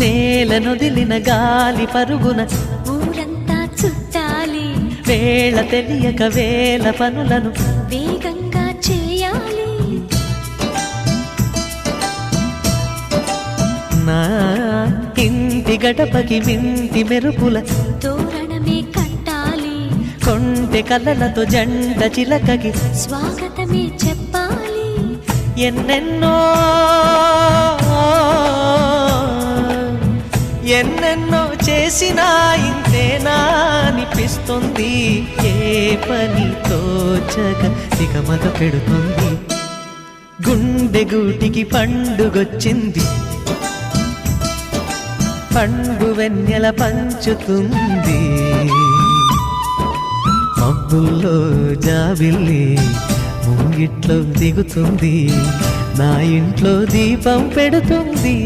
నేలనొదిలిన గాలి పరుగున ఊరంతా చుట్టాలి, వేళ తెలియక వేల పనులను వేగంగా చేయాలి. నా ఇంటి గడపకి వింటి మెరుపుల తోరణమే కట్టాలి, కొంటె కలలతో జంట చిలకకి స్వాగతమే చెప్పాలి. ఎన్నెన్నో ఎన్నెన్నో చేసినా ఇంతేనా అనిపిస్తుంది. ఏ పని తోచక దిగమగ పెడుతుంది. గుండె గూటికి పండుగొచ్చింది, పండు వెన్నెల పంచుతుంది. మబ్బుల్లో జాబిల్లి ముంగిట్లో దిగుతుంది, నా ఇంట్లో దీపం పెడుతుంది.